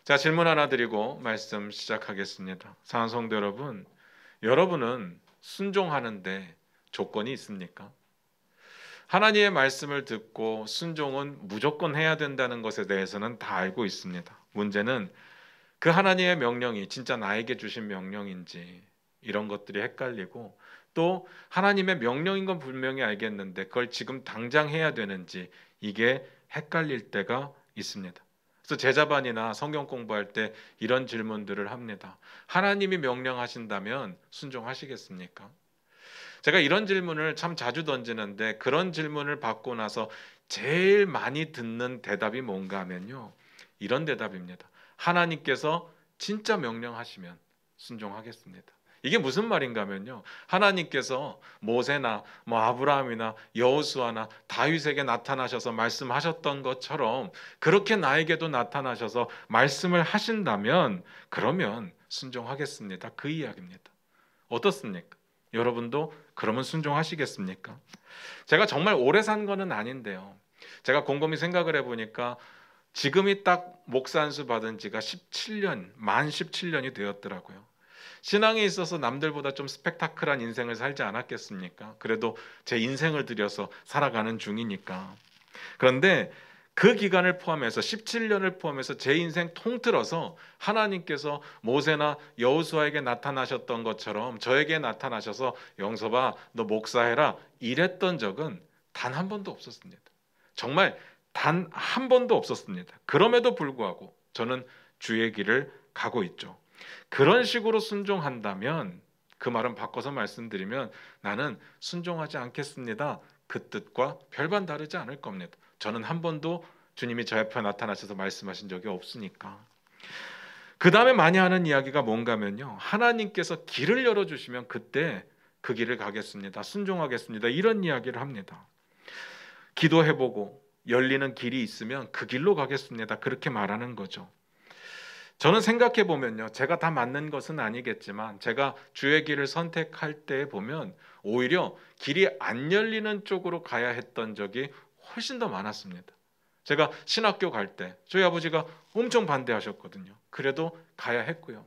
자, 질문 하나 드리고 말씀 시작하겠습니다. 사랑하는 성도 여러분, 여러분은 순종하는데 조건이 있습니까? 하나님의 말씀을 듣고 순종은 무조건 해야 된다는 것에 대해서는 다 알고 있습니다. 문제는 그 하나님의 명령이 진짜 나에게 주신 명령인지 이런 것들이 헷갈리고, 또 하나님의 명령인 건 분명히 알겠는데 그걸 지금 당장 해야 되는지 이게 헷갈릴 때가 있습니다. 그래서 제자반이나 성경 공부할 때 이런 질문들을 합니다. 하나님이 명령하신다면 순종하시겠습니까? 제가 이런 질문을 참 자주 던지는데, 그런 질문을 받고 나서 제일 많이 듣는 대답이 뭔가 하면요, 이런 대답입니다. 하나님께서 진짜 명령하시면 순종하겠습니다. 이게 무슨 말인가 하면요, 하나님께서 모세나 아브라함이나 여호수아나 다윗에게 나타나셔서 말씀하셨던 것처럼 그렇게 나에게도 나타나셔서 말씀을 하신다면 그러면 순종하겠습니다. 그 이야기입니다. 어떻습니까? 여러분도 그러면 순종하시겠습니까? 제가 정말 오래 산 거는 아닌데요, 제가 곰곰이 생각을 해보니까 지금이 딱 목사 안수 받은 지가 17년, 만 17년이 되었더라고요. 신앙에 있어서 남들보다 좀 스펙타클한 인생을 살지 않았겠습니까? 그래도 제 인생을 들여서 살아가는 중이니까. 그런데 그 기간을 포함해서 17년을 포함해서 제 인생 통틀어서 하나님께서 모세나 여호수아에게 나타나셨던 것처럼 저에게 나타나셔서 영섭아 너 목사해라 이랬던 적은 단 한 번도 없었습니다. 정말 단 한 번도 없었습니다. 그럼에도 불구하고 저는 주의 길을 가고 있죠. 그런 식으로 순종한다면, 그 말은 바꿔서 말씀드리면 나는 순종하지 않겠습니다, 그 뜻과 별반 다르지 않을 겁니다. 저는 한 번도 주님이 저 옆에 나타나셔서 말씀하신 적이 없으니까. 그 다음에 많이 하는 이야기가 뭔가 하면요, 하나님께서 길을 열어주시면 그때 그 길을 가겠습니다, 순종하겠습니다, 이런 이야기를 합니다. 기도해보고 열리는 길이 있으면 그 길로 가겠습니다, 그렇게 말하는 거죠. 저는 생각해 보면요, 제가 다 맞는 것은 아니겠지만 제가 주의 길을 선택할 때 보면 오히려 길이 안 열리는 쪽으로 가야 했던 적이 훨씬 더 많았습니다. 제가 신학교 갈 때 저희 아버지가 엄청 반대하셨거든요. 그래도 가야 했고요.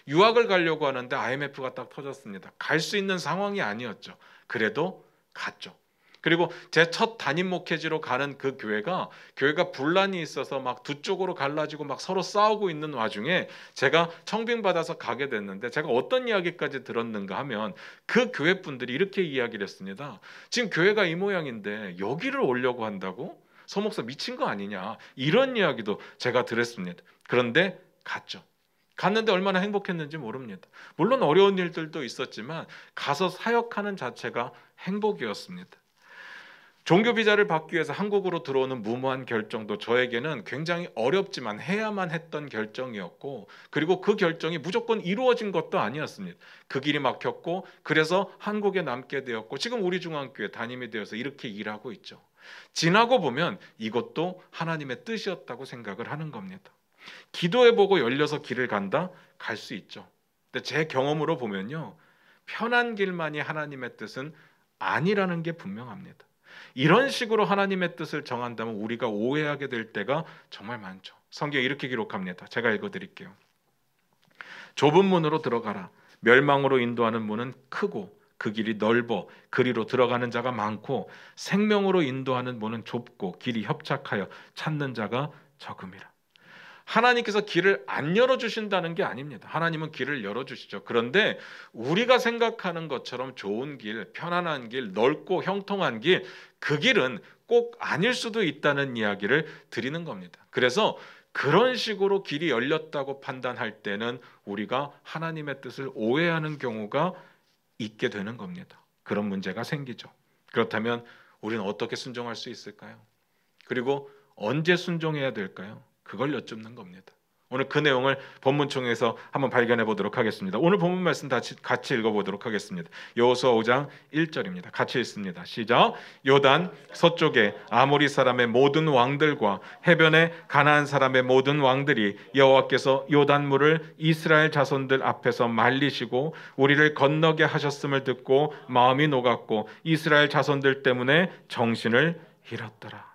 유학을 가려고 하는데 IMF가 딱 터졌습니다. 갈 수 있는 상황이 아니었죠. 그래도 갔죠. 그리고 제 첫 담임 목회지로 가는 그 교회가 분란이 있어서 막 두 쪽으로 갈라지고 막 서로 싸우고 있는 와중에 제가 청빙받아서 가게 됐는데, 제가 어떤 이야기까지 들었는가 하면 그 교회 분들이 이렇게 이야기를 했습니다. 지금 교회가 이 모양인데 여기를 오려고 한다고? 서목사 미친 거 아니냐, 이런 이야기도 제가 들었습니다. 그런데 갔죠. 갔는데 얼마나 행복했는지 모릅니다. 물론 어려운 일들도 있었지만 가서 사역하는 자체가 행복이었습니다. 종교 비자를 받기 위해서 한국으로 들어오는 무모한 결정도 저에게는 굉장히 어렵지만 해야만 했던 결정이었고, 그리고 그 결정이 무조건 이루어진 것도 아니었습니다. 그 길이 막혔고 그래서 한국에 남게 되었고 지금 우리 중앙교회 담임이 되어서 이렇게 일하고 있죠. 지나고 보면 이것도 하나님의 뜻이었다고 생각을 하는 겁니다. 기도해보고 열려서 길을 간다? 갈 수 있죠. 근데 제 경험으로 보면요, 편한 길만이 하나님의 뜻은 아니라는 게 분명합니다. 이런 식으로 하나님의 뜻을 정한다면 우리가 오해하게 될 때가 정말 많죠. 성경에 이렇게 기록합니다. 제가 읽어드릴게요. 좁은 문으로 들어가라. 멸망으로 인도하는 문은 크고 그 길이 넓어 그리로 들어가는 자가 많고, 생명으로 인도하는 문은 좁고 길이 협착하여 찾는 자가 적음이라. 하나님께서 길을 안 열어주신다는 게 아닙니다. 하나님은 길을 열어주시죠. 그런데 우리가 생각하는 것처럼 좋은 길, 편안한 길, 넓고 형통한 길, 그 길은 꼭 아닐 수도 있다는 이야기를 드리는 겁니다. 그래서 그런 식으로 길이 열렸다고 판단할 때는 우리가 하나님의 뜻을 오해하는 경우가 있게 되는 겁니다. 그런 문제가 생기죠. 그렇다면 우리는 어떻게 순종할 수 있을까요? 그리고 언제 순종해야 될까요? 그걸 여쭙는 겁니다. 오늘 그 내용을 본문총에서 한번 발견해 보도록 하겠습니다. 오늘 본문 말씀 같이 읽어보도록 하겠습니다. 여호수아 5장 1절입니다. 같이 읽습니다. 시작. 요단 서쪽에 아모리 사람의 모든 왕들과 해변에 가나안 사람의 모든 왕들이 여호와께서 요단물을 이스라엘 자손들 앞에서 말리시고 우리를 건너게 하셨음을 듣고 마음이 녹았고 이스라엘 자손들 때문에 정신을 잃었더라.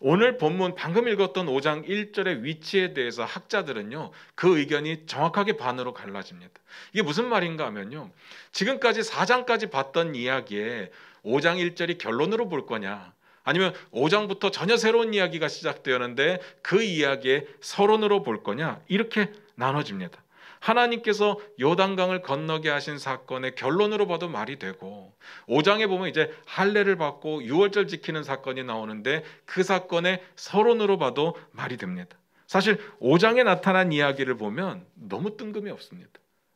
오늘 본문 방금 읽었던 5장 1절의 위치에 대해서 학자들은요, 그 의견이 정확하게 반으로 갈라집니다. 이게 무슨 말인가 하면요, 지금까지 4장까지 봤던 이야기에 5장 1절이 결론으로 볼 거냐, 아니면 5장부터 전혀 새로운 이야기가 시작되었는데 그 이야기의 서론으로 볼 거냐, 이렇게 나눠집니다. 하나님께서 요단강을 건너게 하신 사건의 결론으로 봐도 말이 되고, 5장에 보면 이제 할례를 받고 유월절 지키는 사건이 나오는데 그 사건의 서론으로 봐도 말이 됩니다. 사실 5장에 나타난 이야기를 보면 너무 뜬금이 없습니다.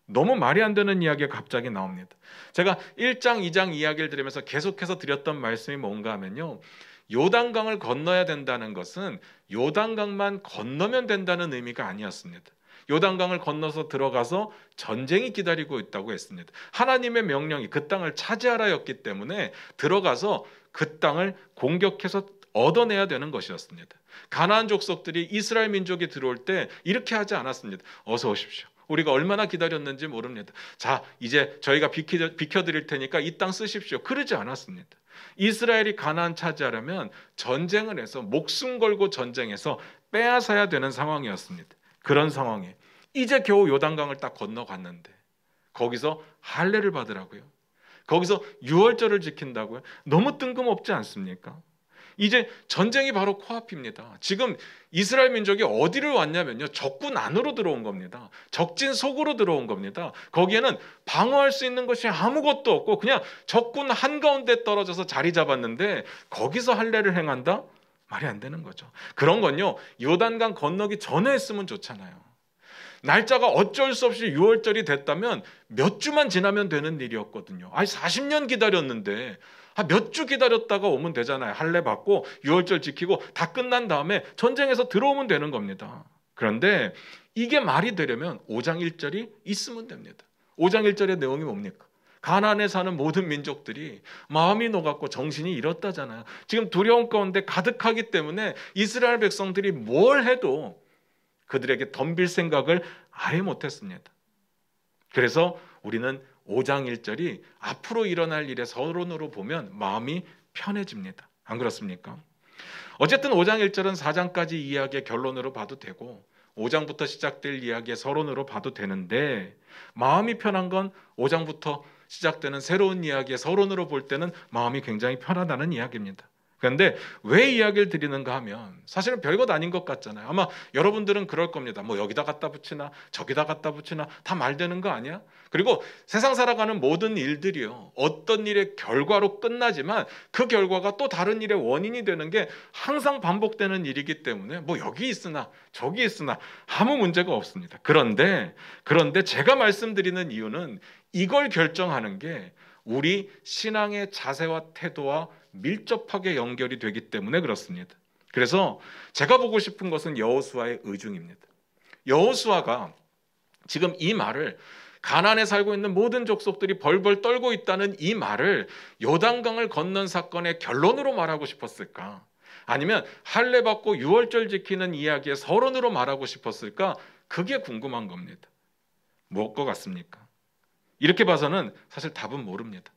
너무 말이 안 되는 이야기가 갑자기 나옵니다. 제가 1장, 2장 이야기를 들으면서 계속해서 드렸던 말씀이 뭔가 하면요, 요단강을 건너야 된다는 것은 요단강만 건너면 된다는 의미가 아니었습니다. 요단강을 건너서 들어가서 전쟁이 기다리고 있다고 했습니다. 하나님의 명령이 그 땅을 차지하라였기 때문에 들어가서 그 땅을 공격해서 얻어내야 되는 것이었습니다. 가나안 족속들이 이스라엘 민족이 들어올 때 이렇게 하지 않았습니다. 어서 오십시오. 우리가 얼마나 기다렸는지 모릅니다. 자, 이제 저희가 비켜드릴 테니까 이 땅 쓰십시오. 그러지 않았습니다. 이스라엘이 가나안 차지하려면 전쟁을 해서 목숨 걸고 전쟁해서 빼앗아야 되는 상황이었습니다. 그런 상황에 이제 겨우 요단강을 딱 건너갔는데 거기서 할례를 받으라고요. 거기서 유월절을 지킨다고요. 너무 뜬금없지 않습니까? 이제 전쟁이 바로 코앞입니다. 지금 이스라엘 민족이 어디를 왔냐면요, 적군 안으로 들어온 겁니다. 적진 속으로 들어온 겁니다. 거기에는 방어할 수 있는 것이 아무것도 없고 그냥 적군 한가운데 떨어져서 자리 잡았는데 거기서 할례를 행한다? 말이 안 되는 거죠. 그런 건요, 요단강 건너기 전에 했으면 좋잖아요. 날짜가 어쩔 수 없이 6월절이 됐다면 몇 주만 지나면 되는 일이었거든요. 아니 40년 기다렸는데 몇 주 기다렸다가 오면 되잖아요. 할례 받고 6월절 지키고 다 끝난 다음에 전쟁에서 들어오면 되는 겁니다. 그런데 이게 말이 되려면 5장 1절이 있으면 됩니다. 5장 1절의 내용이 뭡니까? 가나안에 사는 모든 민족들이 마음이 녹았고 정신이 잃었다잖아요. 지금 두려움 가운데 가득하기 때문에 이스라엘 백성들이 뭘 해도 그들에게 덤빌 생각을 아예 못했습니다. 그래서 우리는 5장 1절이 앞으로 일어날 일의 서론으로 보면 마음이 편해집니다. 안 그렇습니까? 어쨌든 5장 1절은 4장까지 이야기의 결론으로 봐도 되고 5장부터 시작될 이야기의 서론으로 봐도 되는데, 마음이 편한 건 5장부터 시작되는 새로운 이야기의 서론으로 볼 때는 마음이 굉장히 편하다는 이야기입니다. 그런데 왜 이야기를 드리는가 하면 사실은 별것 아닌 것 같잖아요. 아마 여러분들은 그럴 겁니다. 뭐 여기다 갖다 붙이나 저기다 갖다 붙이나 다 말되는 거 아니야? 그리고 세상 살아가는 모든 일들이요, 어떤 일의 결과로 끝나지만 그 결과가 또 다른 일의 원인이 되는 게 항상 반복되는 일이기 때문에 뭐 여기 있으나 저기 있으나 아무 문제가 없습니다. 그런데 제가 말씀드리는 이유는 이걸 결정하는 게 우리 신앙의 자세와 태도와 밀접하게 연결이 되기 때문에 그렇습니다. 그래서 제가 보고 싶은 것은 여호수아의 의중입니다. 여호수아가 지금 이 말을, 가나안에 살고 있는 모든 족속들이 벌벌 떨고 있다는 이 말을 요단강을 건넌 사건의 결론으로 말하고 싶었을까? 아니면 할례 받고 유월절 지키는 이야기의 서론으로 말하고 싶었을까? 그게 궁금한 겁니다. 무엇 것 같습니까? 이렇게 봐서는 사실 답은 모릅니다.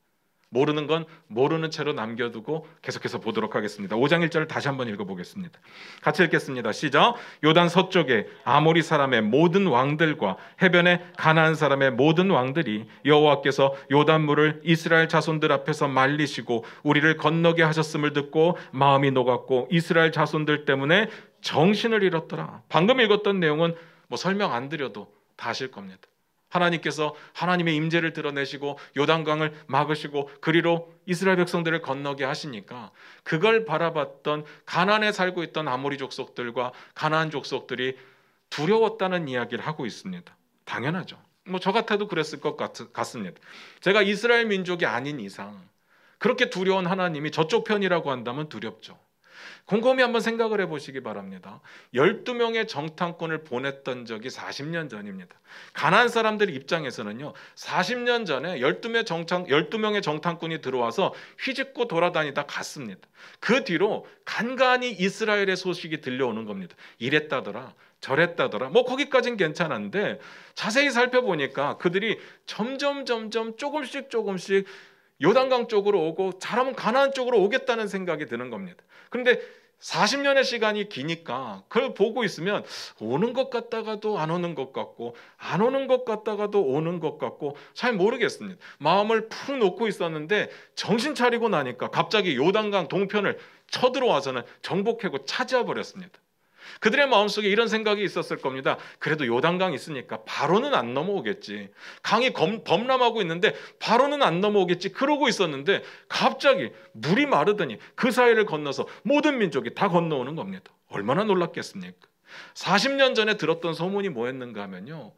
모르는 건 모르는 채로 남겨두고 계속해서 보도록 하겠습니다. 5장 1절을 다시 한번 읽어보겠습니다. 같이 읽겠습니다. 시작. 요단 서쪽에 아모리 사람의 모든 왕들과 해변에 가나안 사람의 모든 왕들이 여호와께서 요단물을 이스라엘 자손들 앞에서 말리시고 우리를 건너게 하셨음을 듣고 마음이 녹았고 이스라엘 자손들 때문에 정신을 잃었더라. 방금 읽었던 내용은 뭐 설명 안 드려도 다 아실 겁니다. 하나님께서 하나님의 임재를 드러내시고 요단강을 막으시고 그리로 이스라엘 백성들을 건너게 하시니까 그걸 바라봤던 가나안에 살고 있던 아모리 족속들과 가나안 족속들이 두려웠다는 이야기를 하고 있습니다. 당연하죠. 뭐 저 같아도 그랬을 것 같습니다. 제가 이스라엘 민족이 아닌 이상 그렇게 두려운 하나님이 저쪽 편이라고 한다면 두렵죠. 곰곰이 한번 생각을 해보시기 바랍니다. 12명의 정탐꾼을 보냈던 적이 40년 전입니다. 가나안 사람들 입장에서는요, 40년 전에 12명의 정탐꾼이 들어와서 휘짓고 돌아다니다 갔습니다. 그 뒤로 간간히 이스라엘의 소식이 들려오는 겁니다. 이랬다더라 저랬다더라. 뭐 거기까지는 괜찮은데 자세히 살펴보니까 그들이 점점 조금씩 요단강 쪽으로 오고 잘하면 가나안 쪽으로 오겠다는 생각이 드는 겁니다. 그런데 40년의 시간이 기니까 그걸 보고 있으면 오는 것 같다가도 안 오는 것 같고 안 오는 것 같다가도 오는 것 같고 잘 모르겠습니다. 마음을 푹 놓고 있었는데 정신 차리고 나니까 갑자기 요단강 동편을 쳐들어와서는 정복하고 차지해 버렸습니다. 그들의 마음속에 이런 생각이 있었을 겁니다. 그래도 요단강 있으니까 바로는 안 넘어오겠지. 강이 범람하고 있는데 바로는 안 넘어오겠지. 그러고 있었는데 갑자기 물이 마르더니 그 사이를 건너서 모든 민족이 다 건너오는 겁니다. 얼마나 놀랐겠습니까? 40년 전에 들었던 소문이 뭐였는가 하면요,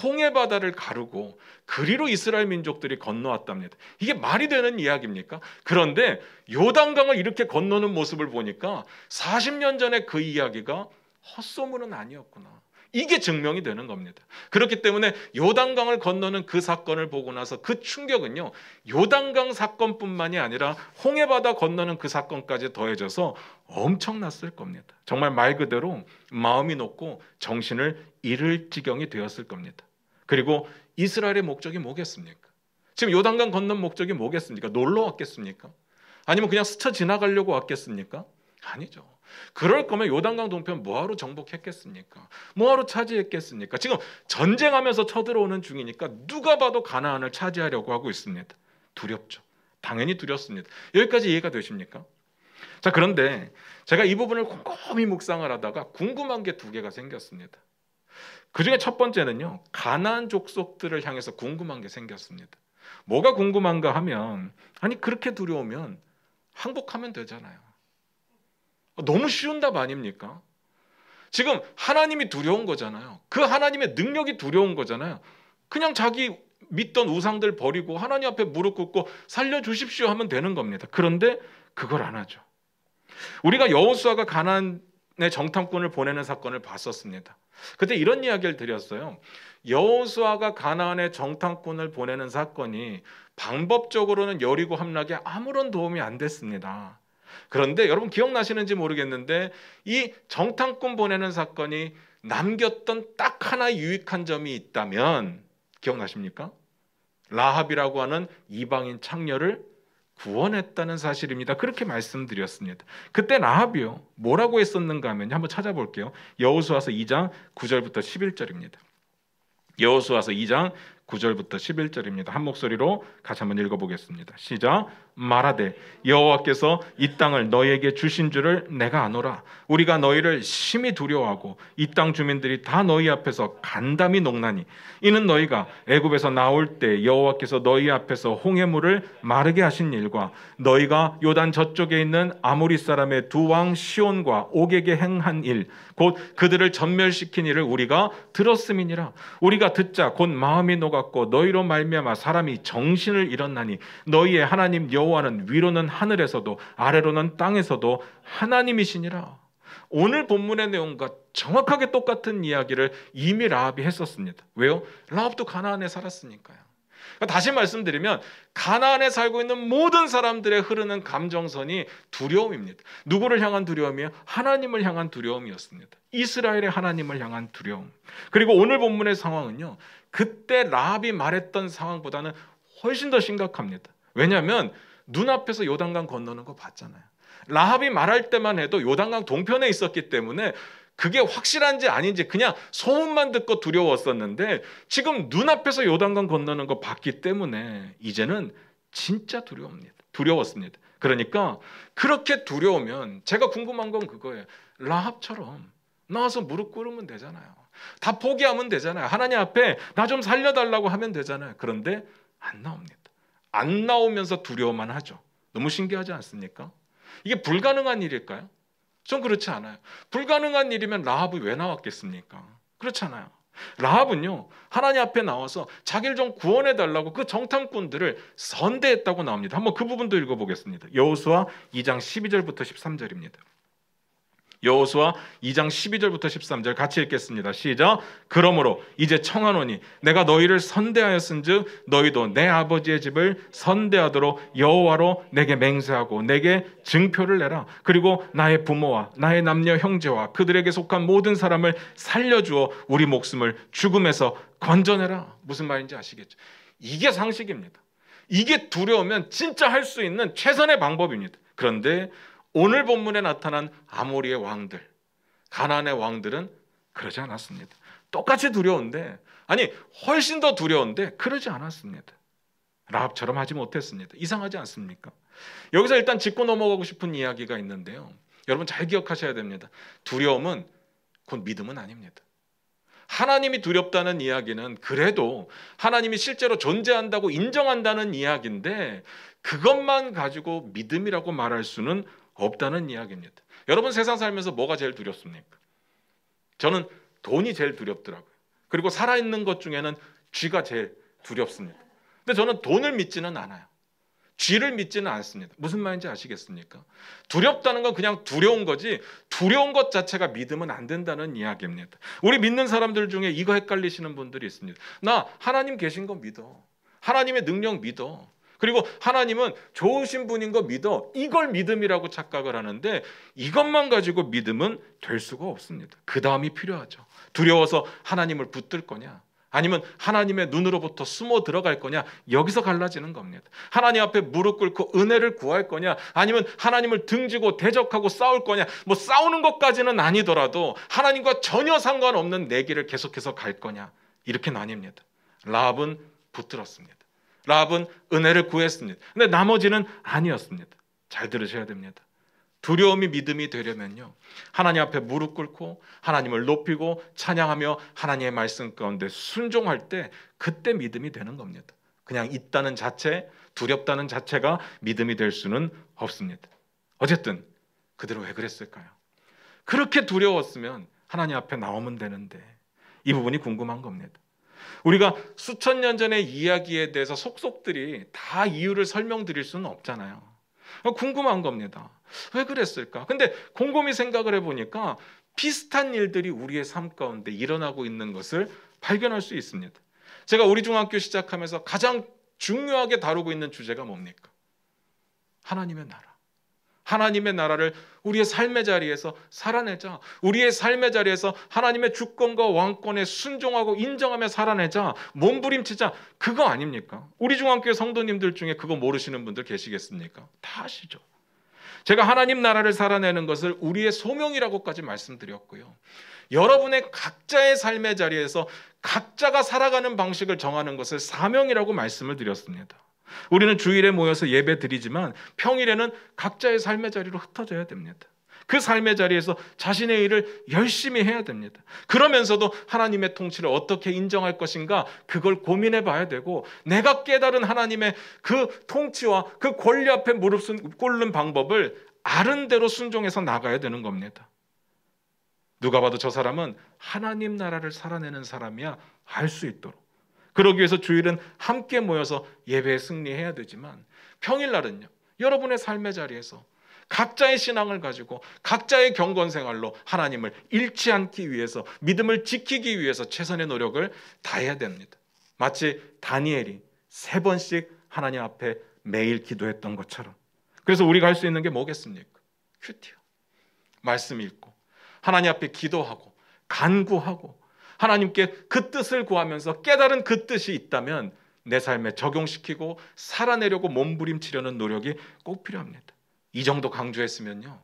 홍해 바다를 가르고 그리로 이스라엘 민족들이 건너왔답니다. 이게 말이 되는 이야기입니까? 그런데 요단강을 이렇게 건너는 모습을 보니까 40년 전에 그 이야기가 헛소문은 아니었구나, 이게 증명이 되는 겁니다. 그렇기 때문에 요단강을 건너는 그 사건을 보고 나서 그 충격은요, 요단강 사건뿐만이 아니라 홍해바다 건너는 그 사건까지 더해져서 엄청났을 겁니다. 정말 말 그대로 마음이 높고 정신을 잃을 지경이 되었을 겁니다. 그리고 이스라엘의 목적이 뭐겠습니까? 지금 요단강 건넌 목적이 뭐겠습니까? 놀러 왔겠습니까? 아니면 그냥 스쳐 지나가려고 왔겠습니까? 아니죠. 그럴 거면 요단강 동편 뭐하러 정복했겠습니까? 뭐하러 차지했겠습니까? 지금 전쟁하면서 쳐들어오는 중이니까 누가 봐도 가나안을 차지하려고 하고 있습니다. 두렵죠. 당연히 두렵습니다. 여기까지 이해가 되십니까? 자, 그런데 제가 이 부분을 곰곰이 묵상을 하다가 궁금한 게 두 개가 생겼습니다. 그 중에 첫 번째는요, 가나안 족속들을 향해서 궁금한 게 생겼습니다. 뭐가 궁금한가 하면, 아니 그렇게 두려우면 항복하면 되잖아요. 너무 쉬운 답 아닙니까? 지금 하나님이 두려운 거잖아요. 그 하나님의 능력이 두려운 거잖아요. 그냥 자기 믿던 우상들 버리고 하나님 앞에 무릎 꿇고 살려주십시오 하면 되는 겁니다. 그런데 그걸 안 하죠. 우리가 여호수아가 가나안의 정탐꾼을 보내는 사건을 봤었습니다. 그때 이런 이야기를 드렸어요. 여호수아가 가나안의 정탐꾼을 보내는 사건이 방법적으로는 여리고 함락에 아무런 도움이 안 됐습니다. 그런데 여러분 기억나시는지 모르겠는데 이 정탐꾼 보내는 사건이 남겼던 딱 하나 유익한 점이 있다면 기억나십니까? 라합이라고 하는 이방인 창녀를 구원했다는 사실입니다. 그렇게 말씀드렸습니다. 그때 라합이요, 뭐라고 했었는가 하면 한번 찾아볼게요. 여호수아서 2장 9절부터 11절입니다. 여호수아서 2장 9절부터 11절입니다. 한 목소리로 같이 한번 읽어보겠습니다. 시작. 말하되 여호와께서 이 땅을 너희에게 주신 줄을 내가 아노라. 우리가 너희를 심히 두려워하고 이 땅 주민들이 다 너희 앞에서 간담이 녹나니 이는 너희가 애굽에서 나올 때 여호와께서 너희 앞에서 홍해물을 마르게 하신 일과 너희가 요단 저쪽에 있는 아모리 사람의 두 왕 시온과 옥에게 행한 일 곧 그들을 전멸시킨 일을 우리가 들었음이니라. 우리가 듣자 곧 마음이 녹았고 너희로 말미암아 사람이 정신을 잃었나니 너희의 하나님 여호와는 위로는 하늘에서도 아래로는 땅에서도 하나님이시니라. 오늘 본문의 내용과 정확하게 똑같은 이야기를 이미 라합이 했었습니다. 왜요? 라합도 가나안에 살았으니까요. 다시 말씀드리면 가나안에 살고 있는 모든 사람들의 흐르는 감정선이 두려움입니다. 누구를 향한 두려움이요? 하나님을 향한 두려움이었습니다. 이스라엘의 하나님을 향한 두려움. 그리고 오늘 본문의 상황은요, 그때 라합이 말했던 상황보다는 훨씬 더 심각합니다. 왜냐하면 눈앞에서 요단강 건너는 거 봤잖아요. 라합이 말할 때만 해도 요단강 동편에 있었기 때문에 그게 확실한지 아닌지 그냥 소문만 듣고 두려웠었는데 지금 눈앞에서 요단강 건너는 거 봤기 때문에 이제는 진짜 두려웠습니다. 그러니까 그렇게 두려우면 제가 궁금한 건 그거예요. 라합처럼 나와서 무릎 꿇으면 되잖아요. 다 포기하면 되잖아요. 하나님 앞에 나 좀 살려달라고 하면 되잖아요. 그런데 안 나옵니다. 안 나오면서 두려워만 하죠. 너무 신기하지 않습니까? 이게 불가능한 일일까요? 전 그렇지 않아요. 불가능한 일이면 라합이 왜 나왔겠습니까? 그렇잖아요. 라합은요, 하나님 앞에 나와서 자기를 좀 구원해달라고 그 정탐꾼들을 선대했다고 나옵니다. 한번 그 부분도 읽어보겠습니다. 여호수아 2장 12절부터 13절입니다. 여호수아 2장 12절부터 13절 같이 읽겠습니다. 시작. 그러므로 이제 청하노니 내가 너희를 선대하였은즉 너희도 내 아버지의 집을 선대하도록 여호와로 내게 맹세하고 내게 증표를 내라. 그리고 나의 부모와 나의 남녀 형제와 그들에게 속한 모든 사람을 살려주어 우리 목숨을 죽음에서 건져내라. 무슨 말인지 아시겠죠? 이게 상식입니다. 이게 두려우면 진짜 할 수 있는 최선의 방법입니다. 그런데 오늘 본문에 나타난 아모리의 왕들, 가나안의 왕들은 그러지 않았습니다. 똑같이 두려운데, 아니 훨씬 더 두려운데 그러지 않았습니다. 라합처럼 하지 못했습니다. 이상하지 않습니까? 여기서 일단 짚고 넘어가고 싶은 이야기가 있는데요. 여러분 잘 기억하셔야 됩니다. 두려움은 곧 믿음은 아닙니다. 하나님이 두렵다는 이야기는 그래도 하나님이 실제로 존재한다고 인정한다는 이야기인데, 그것만 가지고 믿음이라고 말할 수는 없다는 이야기입니다. 여러분 세상 살면서 뭐가 제일 두렵습니까? 저는 돈이 제일 두렵더라고요. 그리고 살아있는 것 중에는 쥐가 제일 두렵습니다. 근데 저는 돈을 믿지는 않아요. 쥐를 믿지는 않습니다. 무슨 말인지 아시겠습니까? 두렵다는 건 그냥 두려운 거지, 두려운 것 자체가 믿으면 안 된다는 이야기입니다. 우리 믿는 사람들 중에 이거 헷갈리시는 분들이 있습니다. 나 하나님 계신 거 믿어. 하나님의 능력 믿어. 그리고 하나님은 좋으신 분인 거 믿어. 이걸 믿음이라고 착각을 하는데, 이것만 가지고 믿음은 될 수가 없습니다. 그 다음이 필요하죠. 두려워서 하나님을 붙들 거냐, 아니면 하나님의 눈으로부터 숨어 들어갈 거냐, 여기서 갈라지는 겁니다. 하나님 앞에 무릎 꿇고 은혜를 구할 거냐, 아니면 하나님을 등지고 대적하고 싸울 거냐, 뭐 싸우는 것까지는 아니더라도 하나님과 전혀 상관없는 내 길을 계속해서 갈 거냐, 이렇게 나뉩니다. 라합은 붙들었습니다. 라합은 은혜를 구했습니다. 근데 나머지는 아니었습니다. 잘 들으셔야 됩니다. 두려움이 믿음이 되려면요, 하나님 앞에 무릎 꿇고 하나님을 높이고 찬양하며 하나님의 말씀 가운데 순종할 때, 그때 믿음이 되는 겁니다. 그냥 있다는 자체, 두렵다는 자체가 믿음이 될 수는 없습니다. 어쨌든 그들은 왜 그랬을까요? 그렇게 두려웠으면 하나님 앞에 나오면 되는데, 이 부분이 궁금한 겁니다. 우리가 수천 년 전의 이야기에 대해서 속속들이 다 이유를 설명드릴 수는 없잖아요. 궁금한 겁니다. 왜 그랬을까? 근데 곰곰이 생각을 해보니까 비슷한 일들이 우리의 삶 가운데 일어나고 있는 것을 발견할 수 있습니다. 제가 우리 중학교 시작하면서 가장 중요하게 다루고 있는 주제가 뭡니까? 하나님의 나라. 하나님의 나라를 우리의 삶의 자리에서 살아내자. 우리의 삶의 자리에서 하나님의 주권과 왕권에 순종하고 인정하며 살아내자. 몸부림치자. 그거 아닙니까? 우리 중학교 성도님들 중에 그거 모르시는 분들 계시겠습니까? 다 아시죠? 제가 하나님 나라를 살아내는 것을 우리의 소명이라고까지 말씀드렸고요. 여러분의 각자의 삶의 자리에서 각자가 살아가는 방식을 정하는 것을 사명이라고 말씀을 드렸습니다. 우리는 주일에 모여서 예배 드리지만 평일에는 각자의 삶의 자리로 흩어져야 됩니다. 그 삶의 자리에서 자신의 일을 열심히 해야 됩니다. 그러면서도 하나님의 통치를 어떻게 인정할 것인가, 그걸 고민해 봐야 되고, 내가 깨달은 하나님의 그 통치와 그 권리 앞에 무릎 꿇는 방법을 아는 대로 순종해서 나가야 되는 겁니다. 누가 봐도 저 사람은 하나님 나라를 살아내는 사람이야 알 수 있도록, 그러기 위해서 주일은 함께 모여서 예배에 승리해야 되지만, 평일날은요, 여러분의 삶의 자리에서 각자의 신앙을 가지고 각자의 경건 생활로 하나님을 잃지 않기 위해서, 믿음을 지키기 위해서 최선의 노력을 다해야 됩니다. 마치 다니엘이 3번씩 하나님 앞에 매일 기도했던 것처럼. 그래서 우리가 할 수 있는 게 뭐겠습니까? 큐티요. 말씀 읽고 하나님 앞에 기도하고 간구하고 하나님께 그 뜻을 구하면서 깨달은 그 뜻이 있다면 내 삶에 적용시키고 살아내려고 몸부림치려는 노력이 꼭 필요합니다. 이 정도 강조했으면요,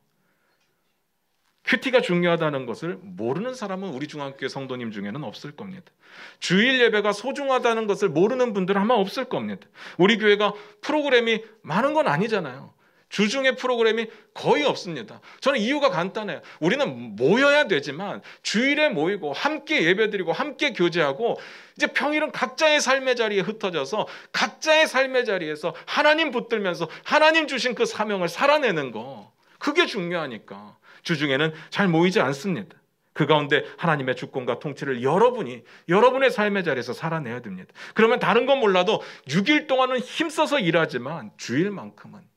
큐티가 중요하다는 것을 모르는 사람은 우리 중학교 성도님 중에는 없을 겁니다. 주일 예배가 소중하다는 것을 모르는 분들은 아마 없을 겁니다. 우리 교회가 프로그램이 많은 건 아니잖아요. 주중에 프로그램이 거의 없습니다. 저는 이유가 간단해요. 우리는 모여야 되지만 주일에 모이고 함께 예배드리고 함께 교제하고, 이제 평일은 각자의 삶의 자리에 흩어져서 각자의 삶의 자리에서 하나님 붙들면서 하나님 주신 그 사명을 살아내는 거, 그게 중요하니까 주중에는 잘 모이지 않습니다. 그 가운데 하나님의 주권과 통치를 여러분이 여러분의 삶의 자리에서 살아내야 됩니다. 그러면 다른 건 몰라도 6일 동안은 힘써서 일하지만 주일만큼은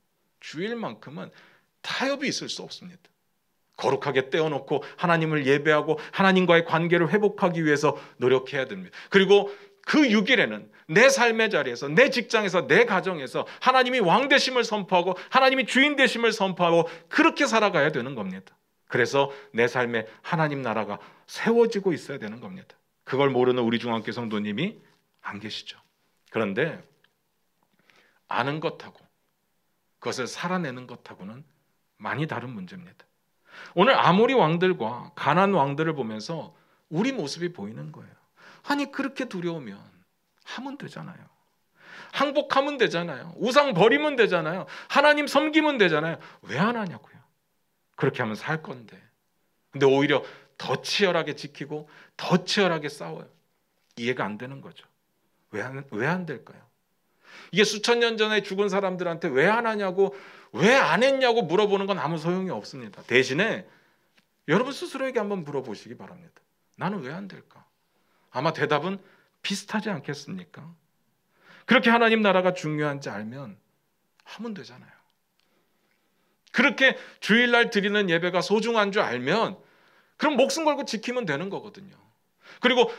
타협이 있을 수 없습니다. 거룩하게 떼어놓고 하나님을 예배하고 하나님과의 관계를 회복하기 위해서 노력해야 됩니다. 그리고 그 6일에는 내 삶의 자리에서, 내 직장에서, 내 가정에서 하나님이 왕 되심을 선포하고 하나님이 주인 되심을 선포하고 그렇게 살아가야 되는 겁니다. 그래서 내 삶에 하나님 나라가 세워지고 있어야 되는 겁니다. 그걸 모르는 우리 중학교 성도님이 안 계시죠. 그런데 아는 것하고 그것을 살아내는 것하고는 많이 다른 문제입니다. 오늘 아모리 왕들과 가나안 왕들을 보면서 우리 모습이 보이는 거예요. 아니 그렇게 두려우면 하면 되잖아요. 항복하면 되잖아요. 우상 버리면 되잖아요. 하나님 섬기면 되잖아요. 왜 안 하냐고요. 그렇게 하면 살 건데. 근데 오히려 더 치열하게 지키고 더 치열하게 싸워요. 이해가 안 되는 거죠. 왜 안 될까요? 이게 수천 년 전에 죽은 사람들한테 왜 안 하냐고, 왜 안 했냐고 물어보는 건 아무 소용이 없습니다. 대신에 여러분 스스로에게 한번 물어보시기 바랍니다. 나는 왜 안 될까? 아마 대답은 비슷하지 않겠습니까? 그렇게 하나님 나라가 중요한지 알면 하면 되잖아요. 그렇게 주일날 드리는 예배가 소중한 줄 알면 그럼 목숨 걸고 지키면 되는 거거든요. 그리고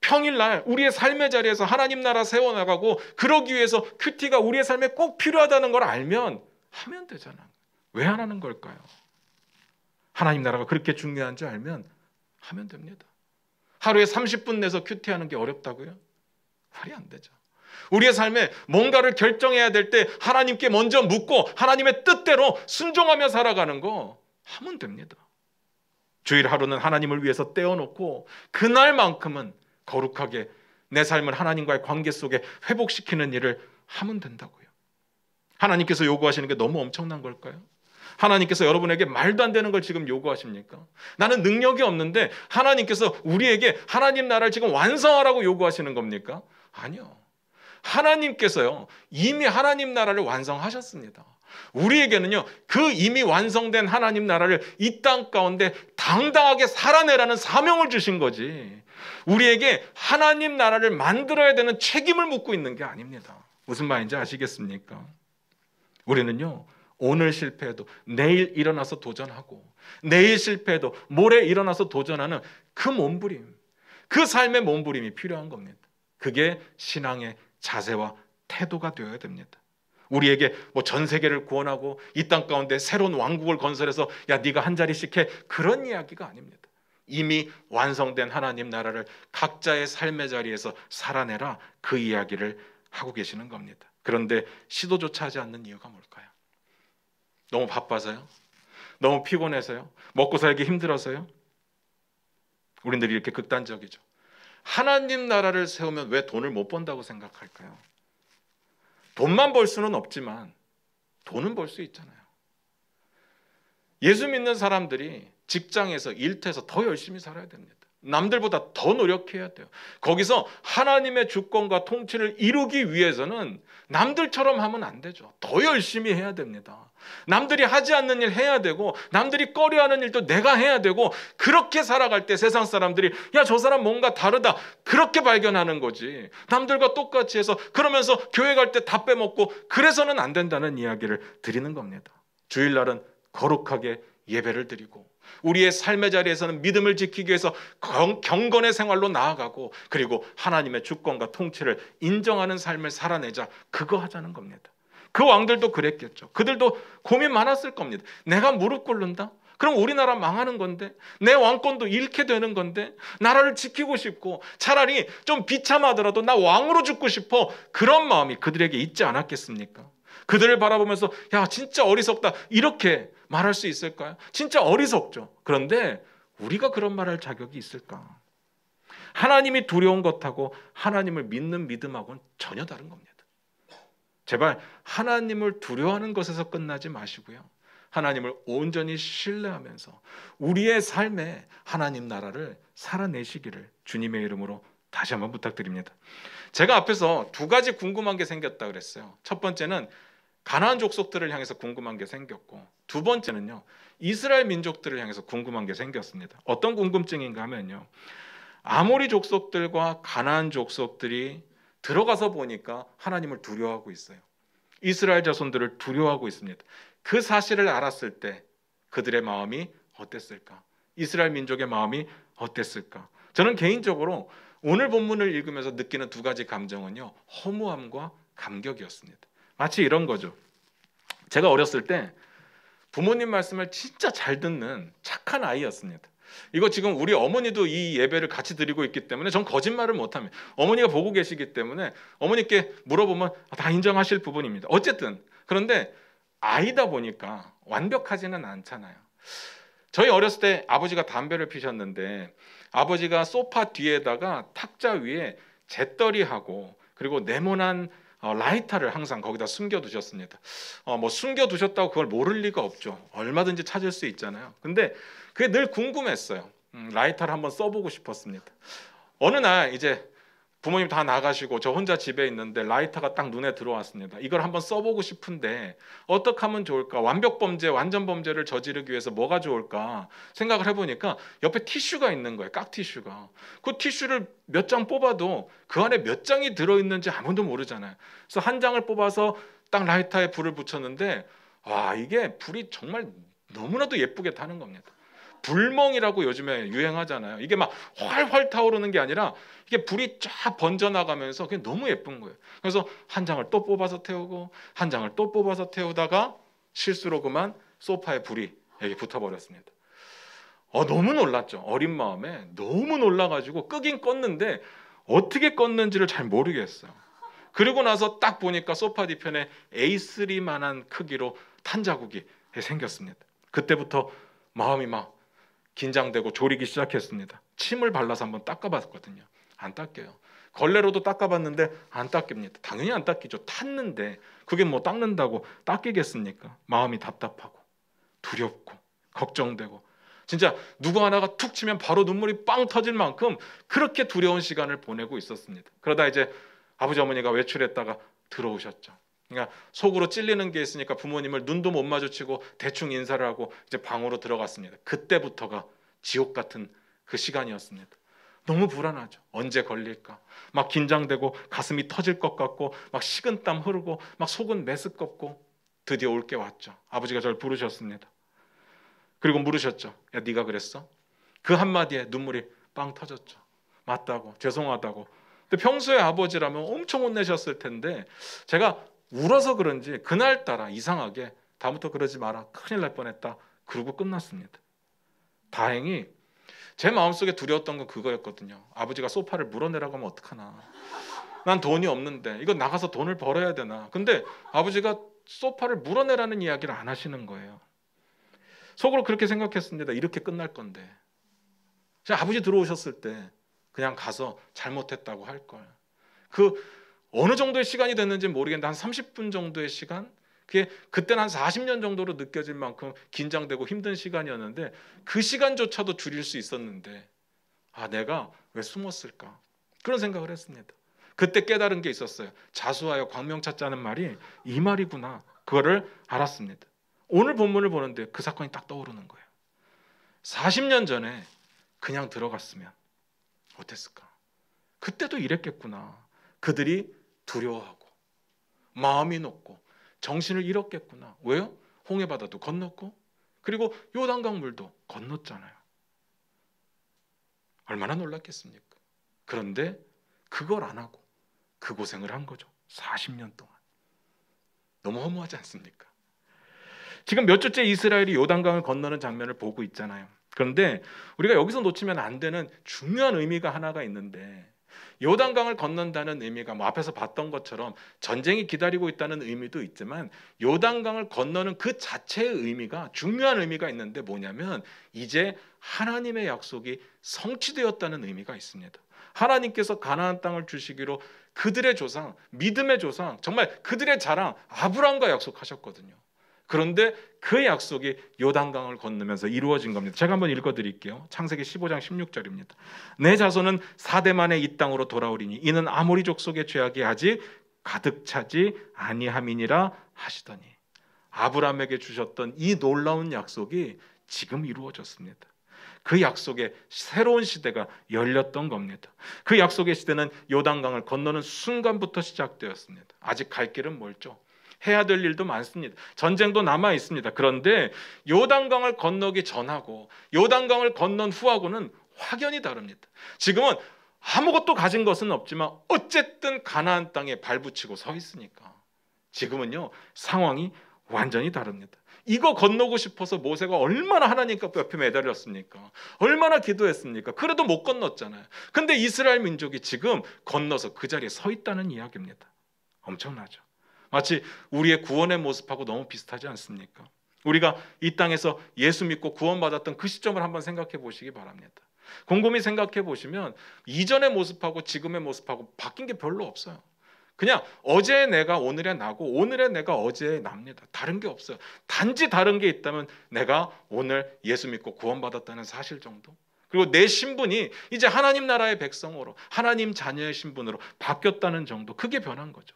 평일날 우리의 삶의 자리에서 하나님 나라 세워나가고 그러기 위해서 큐티가 우리의 삶에 꼭 필요하다는 걸 알면 하면 되잖아요. 왜 안 하는 걸까요? 하나님 나라가 그렇게 중요한지 알면 하면 됩니다. 하루에 30분 내서 큐티하는 게 어렵다고요? 말이 안 되죠. 우리의 삶에 뭔가를 결정해야 될 때 하나님께 먼저 묻고 하나님의 뜻대로 순종하며 살아가는 거 하면 됩니다. 주일 하루는 하나님을 위해서 떼어놓고 그날만큼은 거룩하게 내 삶을 하나님과의 관계 속에 회복시키는 일을 하면 된다고요. 하나님께서 요구하시는 게 너무 엄청난 걸까요? 하나님께서 여러분에게 말도 안 되는 걸 지금 요구하십니까? 나는 능력이 없는데 하나님께서 우리에게 하나님 나라를 지금 완성하라고 요구하시는 겁니까? 아니요. 하나님께서요 이미 하나님 나라를 완성하셨습니다. 우리에게는요 그 이미 완성된 하나님 나라를 이 땅 가운데 당당하게 살아내라는 사명을 주신 거지, 우리에게 하나님 나라를 만들어야 되는 책임을 묻고 있는 게 아닙니다. 무슨 말인지 아시겠습니까? 우리는요 오늘 실패해도 내일 일어나서 도전하고, 내일 실패해도 모레 일어나서 도전하는 그 몸부림, 그 삶의 몸부림이 필요한 겁니다. 그게 신앙의 자세와 태도가 되어야 됩니다. 우리에게 뭐 전 세계를 구원하고 이 땅 가운데 새로운 왕국을 건설해서 야 네가 한 자리씩 해, 그런 이야기가 아닙니다. 이미 완성된 하나님 나라를 각자의 삶의 자리에서 살아내라, 그 이야기를 하고 계시는 겁니다. 그런데 시도조차 하지 않는 이유가 뭘까요? 너무 바빠서요? 너무 피곤해서요? 먹고 살기 힘들어서요? 우리들이 이렇게 극단적이죠. 하나님 나라를 세우면 왜 돈을 못 번다고 생각할까요? 돈만 벌 수는 없지만 돈은 벌 수 있잖아요. 예수 믿는 사람들이 직장에서 일터에서 더 열심히 살아야 됩니다. 남들보다 더 노력해야 돼요. 거기서 하나님의 주권과 통치를 이루기 위해서는 남들처럼 하면 안 되죠. 더 열심히 해야 됩니다. 남들이 하지 않는 일 해야 되고, 남들이 꺼려하는 일도 내가 해야 되고, 그렇게 살아갈 때 세상 사람들이 야 저 사람 뭔가 다르다 그렇게 발견하는 거지, 남들과 똑같이 해서 그러면서 교회 갈 때 다 빼먹고 그래서는 안 된다는 이야기를 드리는 겁니다. 주일날은 거룩하게 예배를 드리고 우리의 삶의 자리에서는 믿음을 지키기 위해서 경건의 생활로 나아가고, 그리고 하나님의 주권과 통치를 인정하는 삶을 살아내자, 그거 하자는 겁니다. 그 왕들도 그랬겠죠. 그들도 고민 많았을 겁니다. 내가 무릎 꿇는다? 그럼 우리나라 망하는 건데, 내 왕권도 잃게 되는 건데, 나라를 지키고 싶고 차라리 좀 비참하더라도 나 왕으로 죽고 싶어, 그런 마음이 그들에게 있지 않았겠습니까? 그들을 바라보면서 야 진짜 어리석다 이렇게 말할 수 있을까요? 진짜 어리석죠. 그런데 우리가 그런 말할 자격이 있을까? 하나님이 두려운 것하고 하나님을 믿는 믿음하고는 전혀 다른 겁니다. 제발 하나님을 두려워하는 것에서 끝나지 마시고요, 하나님을 온전히 신뢰하면서 우리의 삶에 하나님 나라를 살아내시기를 주님의 이름으로 다시 한번 부탁드립니다. 제가 앞에서 두 가지 궁금한 게 생겼다 그랬어요. 첫 번째는 가나안 족속들을 향해서 궁금한 게 생겼고, 두 번째는요 이스라엘 민족들을 향해서 궁금한 게 생겼습니다. 어떤 궁금증인가 하면요, 아모리 족속들과 가나안 족속들이 들어가서 보니까 하나님을 두려워하고 있어요. 이스라엘 자손들을 두려워하고 있습니다. 그 사실을 알았을 때 그들의 마음이 어땠을까? 이스라엘 민족의 마음이 어땠을까? 저는 개인적으로 오늘 본문을 읽으면서 느끼는 두 가지 감정은요, 허무함과 감격이었습니다. 마치 이런 거죠. 제가 어렸을 때 부모님 말씀을 진짜 잘 듣는 착한 아이였습니다. 이거 지금 우리 어머니도 이 예배를 같이 드리고 있기 때문에 전 거짓말을 못합니다. 어머니가 보고 계시기 때문에 어머니께 물어보면 다 인정하실 부분입니다. 어쨌든 그런데 아이다 보니까 완벽하지는 않잖아요. 저희 어렸을 때 아버지가 담배를 피셨는데 아버지가 소파 뒤에다가 탁자 위에 재떨이하고 그리고 네모난 라이터를 항상 거기다 숨겨두셨습니다. 뭐 숨겨두셨다고 그걸 모를 리가 없죠. 얼마든지 찾을 수 있잖아요. 근데 그게 늘 궁금했어요. 라이터를 한번 써보고 싶었습니다. 어느 날 이제 부모님 다 나가시고 저 혼자 집에 있는데 라이터가 딱 눈에 들어왔습니다. 이걸 한번 써보고 싶은데 어떻게 하면 좋을까? 완벽 범죄, 완전 범죄를 저지르기 위해서 뭐가 좋을까 생각을 해보니까 옆에 티슈가 있는 거예요. 깍 티슈가. 그 티슈를 몇 장 뽑아도 그 안에 몇 장이 들어있는지 아무도 모르잖아요. 그래서 한 장을 뽑아서 딱 라이터에 불을 붙였는데 와, 이게 불이 정말 너무나도 예쁘게 타는 겁니다. 불멍이라고 요즘에 유행하잖아요. 이게 막 활활 타오르는 게 아니라 이게 불이 쫙 번져나가면서 그게 너무 예쁜 거예요. 그래서 한 장을 또 뽑아서 태우고 한 장을 또 뽑아서 태우다가 실수로 그만 소파에 불이 여기 붙어버렸습니다. 너무 놀랐죠. 어린 마음에 너무 놀라가지고 끄긴 껐는데 어떻게 껐는지를 잘 모르겠어요. 그리고 나서 딱 보니까 소파 뒤편에 A3만한 크기로 탄 자국이 생겼습니다. 그때부터 마음이 막 긴장되고 졸이기 시작했습니다. 침을 발라서 한번 닦아봤거든요. 안 닦여요. 걸레로도 닦아봤는데 안 닦입니다. 당연히 안 닦이죠. 탔는데 그게 뭐 닦는다고 닦이겠습니까? 마음이 답답하고 두렵고 걱정되고 진짜 누구 하나가 툭 치면 바로 눈물이 빵 터질 만큼 그렇게 두려운 시간을 보내고 있었습니다. 그러다 이제 아버지 어머니가 외출했다가 들어오셨죠. 그러니까 속으로 찔리는 게 있으니까 부모님을 눈도 못 마주치고 대충 인사를 하고 이제 방으로 들어갔습니다. 그때부터가 지옥 같은 그 시간이었습니다. 너무 불안하죠. 언제 걸릴까? 막 긴장되고 가슴이 터질 것 같고 막 식은땀 흐르고 막 속은 메스껍고 드디어 올 게 왔죠. 아버지가 저를 부르셨습니다. 그리고 물으셨죠. 야, 네가 그랬어? 그 한마디에 눈물이 빵 터졌죠. 맞다고, 죄송하다고. 근데 평소에 아버지라면 엄청 혼내셨을 텐데 제가 울어서 그런지 그날따라 이상하게 다음부터 그러지 마라, 큰일 날 뻔했다, 그러고 끝났습니다. 다행히 제 마음속에 두려웠던 건 그거였거든요. 아버지가 소파를 물어내라고 하면 어떡하나, 난 돈이 없는데 이거 나가서 돈을 벌어야 되나. 근데 아버지가 소파를 물어내라는 이야기를 안 하시는 거예요. 속으로 그렇게 생각했습니다. 이렇게 끝날 건데 아버지 들어오셨을 때 그냥 가서 잘못했다고 할 걸. 그 어느 정도의 시간이 됐는지 모르겠는데 한 30분 정도의 시간, 그게 그때는 한 40년 정도로 느껴질 만큼 긴장되고 힘든 시간이었는데 그 시간조차도 줄일 수 있었는데 내가 왜 숨었을까, 그런 생각을 했습니다. 그때 깨달은 게 있었어요. 자수하여 광명 찾자는 말이 이 말이구나, 그거를 알았습니다. 오늘 본문을 보는데 그 사건이 딱 떠오르는 거예요. 40년 전에 그냥 들어갔으면 어땠을까? 그때도 이랬겠구나. 그들이 두려워하고 마음이 높고 정신을 잃었겠구나. 왜요? 홍해바다도 건넜고 그리고 요단강 물도 건넜잖아요. 얼마나 놀랐겠습니까? 그런데 그걸 안 하고 그 고생을 한 거죠. 40년 동안. 너무 허무하지 않습니까? 지금 몇 주째 이스라엘이 요단강을 건너는 장면을 보고 있잖아요. 그런데 우리가 여기서 놓치면 안 되는 중요한 의미가 하나가 있는데, 요단강을 건넌다는 의미가 뭐 앞에서 봤던 것처럼 전쟁이 기다리고 있다는 의미도 있지만 요단강을 건너는 그 자체의 의미가, 중요한 의미가 있는데 뭐냐면 이제 하나님의 약속이 성취되었다는 의미가 있습니다. 하나님께서 가나안 땅을 주시기로 그들의 조상, 믿음의 조상, 정말 그들의 자랑 아브라함과 약속하셨거든요. 그런데 그 약속이 요단강을 건너면서 이루어진 겁니다. 제가 한번 읽어드릴게요. 창세기 15장 16절입니다. 내 자손은 4대 만에 이 땅으로 돌아오리니 이는 아모리 족속의 죄악이 아직 가득 차지 아니함이니라 하시더니, 아브라함에게 주셨던 이 놀라운 약속이 지금 이루어졌습니다. 그 약속의 새로운 시대가 열렸던 겁니다. 그 약속의 시대는 요단강을 건너는 순간부터 시작되었습니다. 아직 갈 길은 멀죠. 해야 될 일도 많습니다. 전쟁도 남아 있습니다. 그런데 요단강을 건너기 전하고 요단강을 건넌 후하고는 확연히 다릅니다. 지금은 아무것도 가진 것은 없지만 어쨌든 가나안 땅에 발붙이고 서 있으니까 지금은요 상황이 완전히 다릅니다. 이거 건너고 싶어서 모세가 얼마나 하나님 옆에 매달렸습니까? 얼마나 기도했습니까? 그래도 못 건넜잖아요. 근데 이스라엘 민족이 지금 건너서 그 자리에 서 있다는 이야기입니다. 엄청나죠. 마치 우리의 구원의 모습하고 너무 비슷하지 않습니까? 우리가 이 땅에서 예수 믿고 구원받았던 그 시점을 한번 생각해 보시기 바랍니다. 곰곰이 생각해 보시면 이전의 모습하고 지금의 모습하고 바뀐 게 별로 없어요. 그냥 어제의 내가 오늘의 나고 오늘의 내가 어제의 납니다. 다른 게 없어요. 단지 다른 게 있다면 내가 오늘 예수 믿고 구원받았다는 사실 정도. 그리고 내 신분이 이제 하나님 나라의 백성으로 하나님 자녀의 신분으로 바뀌었다는 정도. 그게 변한 거죠.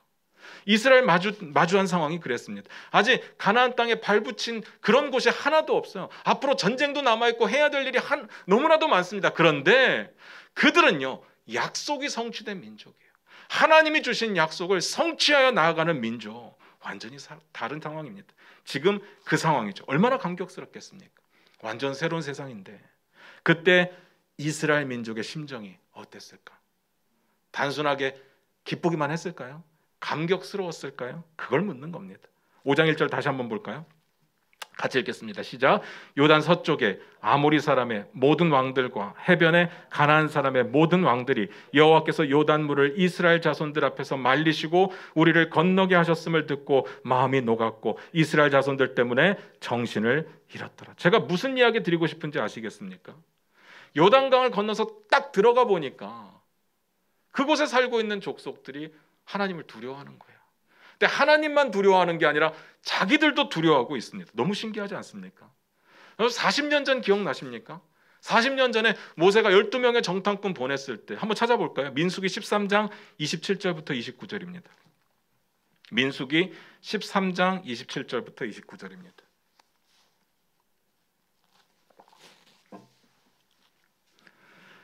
이스라엘 마주한 상황이 그랬습니다. 아직 가나안 땅에 발붙인 그런 곳이 하나도 없어요. 앞으로 전쟁도 남아있고 해야 될 일이 너무나도 많습니다. 그런데 그들은요, 약속이 성취된 민족이에요. 하나님이 주신 약속을 성취하여 나아가는 민족. 완전히 다른 상황입니다. 지금 그 상황이죠. 얼마나 감격스럽겠습니까? 완전 새로운 세상인데 그때 이스라엘 민족의 심정이 어땠을까? 단순하게 기쁘기만 했을까요? 감격스러웠을까요? 그걸 묻는 겁니다. 5장 1절 다시 한번 볼까요? 같이 읽겠습니다. 시작. 요단 서쪽에 아모리 사람의 모든 왕들과 해변에 가나안 사람의 모든 왕들이 여호와께서 요단물을 이스라엘 자손들 앞에서 말리시고 우리를 건너게 하셨음을 듣고 마음이 녹았고 이스라엘 자손들 때문에 정신을 잃었더라. 제가 무슨 이야기 드리고 싶은지 아시겠습니까? 요단강을 건너서 딱 들어가 보니까 그곳에 살고 있는 족속들이 하나님을 두려워하는 거예요. 근데 하나님만 두려워하는 게 아니라 자기들도 두려워하고 있습니다. 너무 신기하지 않습니까? 40년 전 기억나십니까? 40년 전에 모세가 12명의 정탐꾼 보냈을 때 한번 찾아볼까요? 민수기 13장 27절부터 29절입니다. 민수기 13장 27절부터 29절입니다.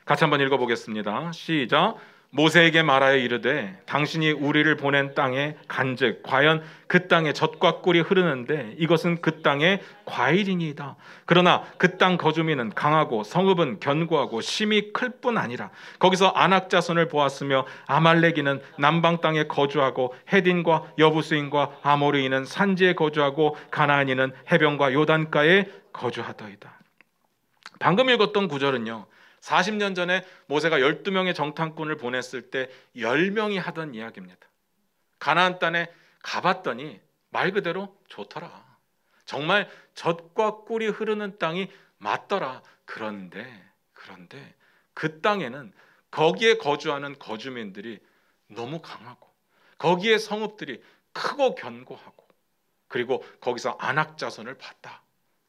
같이 한번 읽어보겠습니다. 시작. 모세에게 말하여 이르되 당신이 우리를 보낸 땅에 간즉 과연 그 땅에 젖과 꿀이 흐르는데 이것은 그 땅의 과일이니이다. 그러나 그 땅 거주민은 강하고 성읍은 견고하고 심이 클 뿐 아니라 거기서 아낙 자손을 보았으며 아말렉이는 남방 땅에 거주하고 헤딘과 여부스인과 아모리인은 산지에 거주하고 가나안인은 해변과 요단가에 거주하더이다. 방금 읽었던 구절은요, 40년 전에 모세가 12명의 정탐꾼을 보냈을 때 10명이 하던 이야기입니다. 가나안 땅에 가봤더니 말 그대로 좋더라. 정말 젖과 꿀이 흐르는 땅이 맞더라. 그런데 그 땅에는 거기에 거주하는 거주민들이 너무 강하고 거기에 성읍들이 크고 견고하고 그리고 거기서 아낙 자손을 봤다.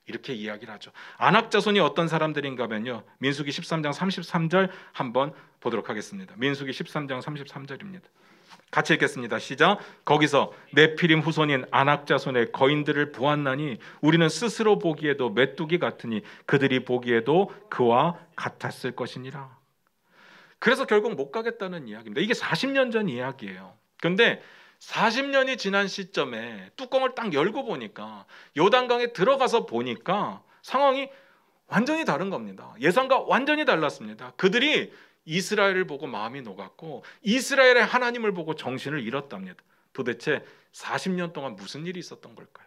이렇게 이야기를 하죠. 아낙 자손이 어떤 사람들인가 하면요, 민수기 13장 33절 한번 보도록 하겠습니다. 민수기 13장 33절입니다. 같이 읽겠습니다. 시작. 거기서 네피림 후손인 아낙 자손의 거인들을 보았나니 우리는 스스로 보기에도 메뚜기 같으니 그들이 보기에도 그와 같았을 것이니라. 그래서 결국 못 가겠다는 이야기입니다. 이게 40년 전 이야기예요. 그런데 40년이 지난 시점에 뚜껑을 딱 열고 보니까 요단강에 들어가서 보니까 상황이 완전히 다른 겁니다. 예상과 완전히 달랐습니다. 그들이 이스라엘을 보고 마음이 녹았고 이스라엘의 하나님을 보고 정신을 잃었답니다. 도대체 40년 동안 무슨 일이 있었던 걸까요?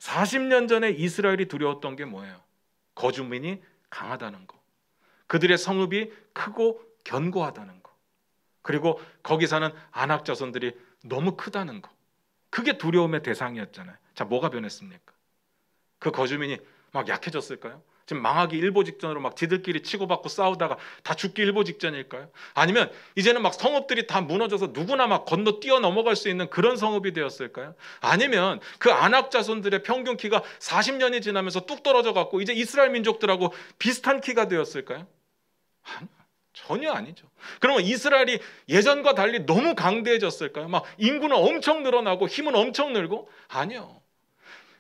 40년 전에 이스라엘이 두려웠던 게 뭐예요? 거주민이 강하다는 거, 그들의 성읍이 크고 견고하다는 거, 그리고 거기 사는 아낙 자손들이 너무 크다는 거. 그게 두려움의 대상이었잖아요. 자, 뭐가 변했습니까? 그 거주민이 막 약해졌을까요? 지금 망하기 일보 직전으로 막 지들끼리 치고받고 싸우다가 다 죽기 일보 직전일까요? 아니면 이제는 막 성읍들이 다 무너져서 누구나 막 건너 뛰어 넘어갈 수 있는 그런 성읍이 되었을까요? 아니면 그 아낙 자손들의 평균 키가 40년이 지나면서 뚝 떨어져 갖고 이제 이스라엘 민족들하고 비슷한 키가 되었을까요? 아니요. 전혀 아니죠. 그러면 이스라엘이 예전과 달리 너무 강대해졌을까요? 막 인구는 엄청 늘어나고 힘은 엄청 늘고? 아니요.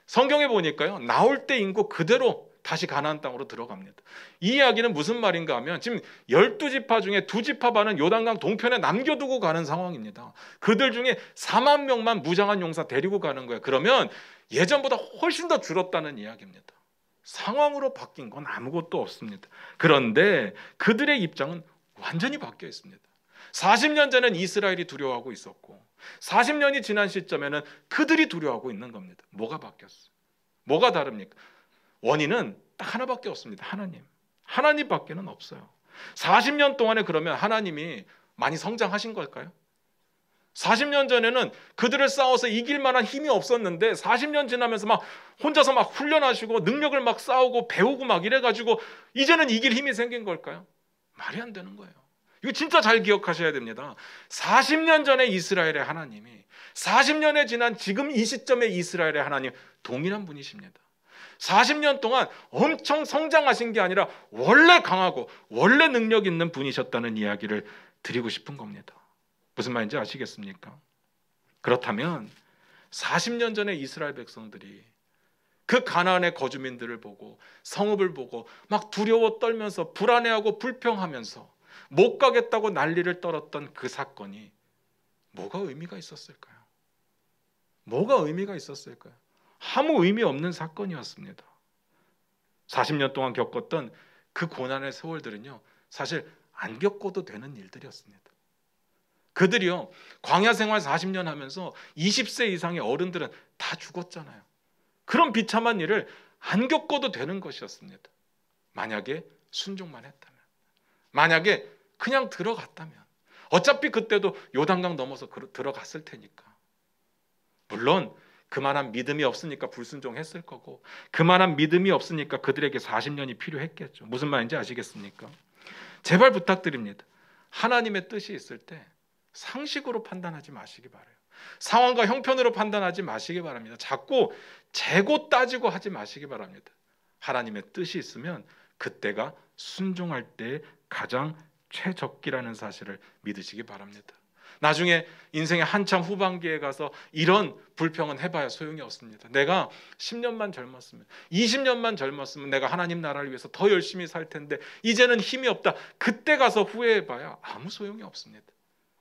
성경에 보니까요, 나올 때 인구 그대로 다시 가나안 땅으로 들어갑니다. 이 이야기는 무슨 말인가 하면 지금 12지파 중에 2지파 반은 요단강 동편에 남겨두고 가는 상황입니다. 그들 중에 4만 명만 무장한 용사 데리고 가는 거예요. 그러면 예전보다 훨씬 더 줄었다는 이야기입니다. 상황으로 바뀐 건 아무것도 없습니다. 그런데 그들의 입장은 완전히 바뀌어 있습니다. 40년 전엔 이스라엘이 두려워하고 있었고 40년이 지난 시점에는 그들이 두려워하고 있는 겁니다. 뭐가 바뀌었어요? 뭐가 다릅니까? 원인은 딱 하나밖에 없습니다. 하나님밖에는 없어요. 40년 동안에 그러면 하나님이 많이 성장하신 걸까요? 40년 전에는 그들을 싸워서 이길 만한 힘이 없었는데 40년 지나면서 막 혼자서 막 훈련하시고 능력을 막 싸우고 배우고 막 이래가지고 이제는 이길 힘이 생긴 걸까요? 말이 안 되는 거예요. 이거 진짜 잘 기억하셔야 됩니다. 40년 전에 이스라엘의 하나님이 40년에 지난 지금 이 시점의 이스라엘의 하나님 동일한 분이십니다. 40년 동안 엄청 성장하신 게 아니라 원래 강하고 원래 능력 있는 분이셨다는 이야기를 드리고 싶은 겁니다. 무슨 말인지 아시겠습니까? 그렇다면 40년 전에 이스라엘 백성들이 그 가나안의 거주민들을 보고 성읍을 보고 막 두려워 떨면서 불안해하고 불평하면서 못 가겠다고 난리를 떨었던 그 사건이 뭐가 의미가 있었을까요? 뭐가 의미가 있었을까요? 아무 의미 없는 사건이었습니다. 40년 동안 겪었던 그 고난의 세월들은요, 사실 안 겪어도 되는 일들이었습니다. 그들이요, 광야 생활 40년 하면서 20세 이상의 어른들은 다 죽었잖아요. 그런 비참한 일을 안 겪어도 되는 것이었습니다. 만약에 순종만 했다면, 만약에 그냥 들어갔다면, 어차피 그때도 요단강 넘어서 들어갔을 테니까. 물론 그만한 믿음이 없으니까 불순종했을 거고, 그만한 믿음이 없으니까 그들에게 40년이 필요했겠죠. 무슨 말인지 아시겠습니까? 제발 부탁드립니다. 하나님의 뜻이 있을 때 상식으로 판단하지 마시기 바라요. 상황과 형편으로 판단하지 마시기 바랍니다. 자꾸 재고 따지고 하지 마시기 바랍니다. 하나님의 뜻이 있으면 그때가 순종할 때 가장 최적기라는 사실을 믿으시기 바랍니다. 나중에 인생의 한참 후반기에 가서 이런 불평은 해봐야 소용이 없습니다. 내가 10년만 젊었으면, 20년만 젊었으면 내가 하나님 나라를 위해서 더 열심히 살 텐데 이제는 힘이 없다. 그때 가서 후회해봐야 아무 소용이 없습니다.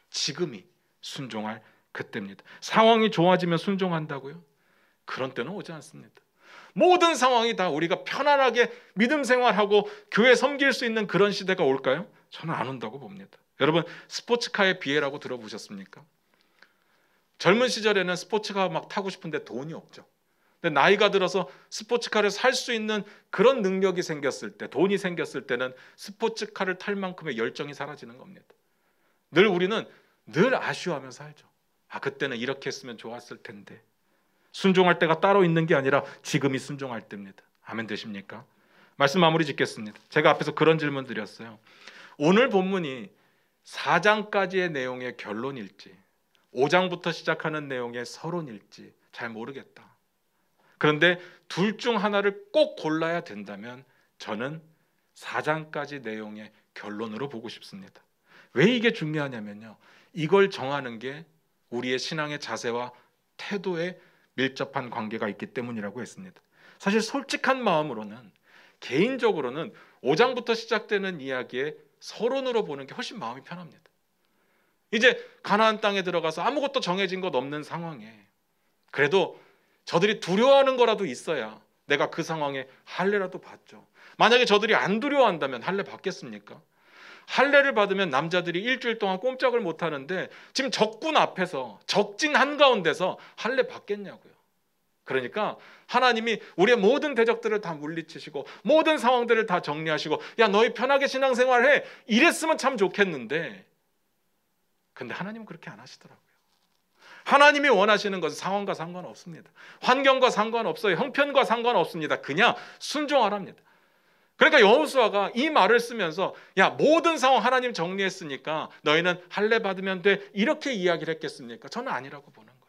지금이 순종할 그때입니다. 상황이 좋아지면 순종한다고요? 그런 때는 오지 않습니다. 모든 상황이 다 우리가 편안하게 믿음 생활하고 교회 섬길 수 있는 그런 시대가 올까요? 저는 안 온다고 봅니다. 여러분, 스포츠카의 비애라고 들어보셨습니까? 젊은 시절에는 스포츠카 막 타고 싶은데 돈이 없죠. 근데 나이가 들어서 스포츠카를 살 수 있는 그런 능력이 생겼을 때, 돈이 생겼을 때는 스포츠카를 탈 만큼의 열정이 사라지는 겁니다. 우리는 늘 아쉬워하며 살죠. 그때는 이렇게 했으면 좋았을 텐데. 순종할 때가 따로 있는 게 아니라 지금이 순종할 때입니다. 아멘 되십니까? 말씀 마무리 짓겠습니다. 제가 앞에서 그런 질문 드렸어요. 오늘 본문이 4장까지의 내용의 결론일지 5장부터 시작하는 내용의 서론일지 잘 모르겠다. 그런데 둘 중 하나를 꼭 골라야 된다면 저는 4장까지 내용의 결론으로 보고 싶습니다. 왜 이게 중요하냐면요, 이걸 정하는 게 우리의 신앙의 자세와 태도에 밀접한 관계가 있기 때문이라고 했습니다. 사실 솔직한 마음으로는, 개인적으로는 5장부터 시작되는 이야기의 서론으로 보는 게 훨씬 마음이 편합니다. 이제 가나안 땅에 들어가서 아무것도 정해진 것 없는 상황에 그래도 저들이 두려워하는 거라도 있어야 내가 그 상황에 할례라도 받죠. 만약에 저들이 안 두려워한다면 할례 받겠습니까? 할례를 받으면 남자들이 일주일 동안 꼼짝을 못 하는데 지금 적군 앞에서, 적진 한가운데서 할례 받겠냐고요. 그러니까 하나님이 우리의 모든 대적들을 다 물리치시고 모든 상황들을 다 정리하시고, 야 너희 편하게 신앙생활해, 이랬으면 참 좋겠는데, 근데 하나님은 그렇게 안 하시더라고요. 하나님이 원하시는 것은 상황과 상관없습니다. 환경과 상관없어요. 형편과 상관없습니다. 그냥 순종하랍니다. 그러니까 여호수아가 이 말을 쓰면서, 야 모든 상황 하나님 정리했으니까 너희는 할례 받으면 돼, 이렇게 이야기를 했겠습니까? 저는 아니라고 보는 거예요.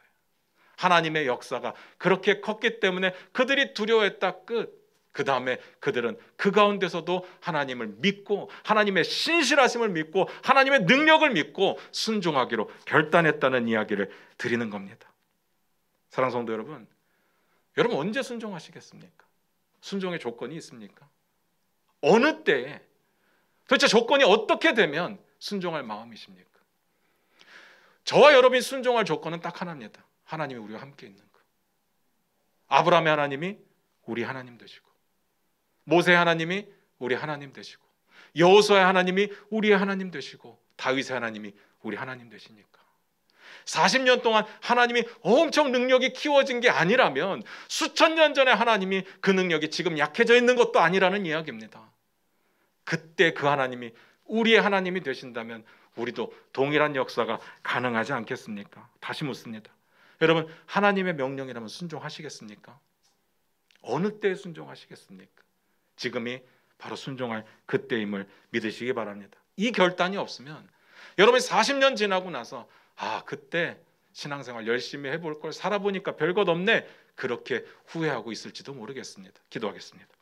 하나님의 역사가 그렇게 컸기 때문에 그들이 두려워했다 끝. 그 다음에 그들은 그 가운데서도 하나님을 믿고 하나님의 신실하심을 믿고 하나님의 능력을 믿고 순종하기로 결단했다는 이야기를 드리는 겁니다. 사랑하는 성도 여러분, 여러분 언제 순종하시겠습니까? 순종의 조건이 있습니까? 어느 때에, 도대체 조건이 어떻게 되면 순종할 마음이십니까? 저와 여러분이 순종할 조건은 딱 하나입니다. 하나님이 우리와 함께 있는 것. 아브라함의 하나님이 우리 하나님 되시고, 모세 하나님이 우리 하나님 되시고, 여호수아의 하나님이 우리의 하나님 되시고, 다윗의 하나님이 우리 하나님 되시니까 40년 동안 하나님이 엄청 능력이 키워진 게 아니라면 수천 년 전에 하나님이 그 능력이 지금 약해져 있는 것도 아니라는 이야기입니다. 그때 그 하나님이 우리의 하나님이 되신다면 우리도 동일한 역사가 가능하지 않겠습니까? 다시 묻습니다. 여러분, 하나님의 명령이라면 순종하시겠습니까? 어느 때에 순종하시겠습니까? 지금이 바로 순종할 그때임을 믿으시기 바랍니다. 이 결단이 없으면 여러분이 40년 지나고 나서 그때 신앙생활 열심히 해볼 걸 살아보니까 별것 없네, 그렇게 후회하고 있을지도 모르겠습니다. 기도하겠습니다.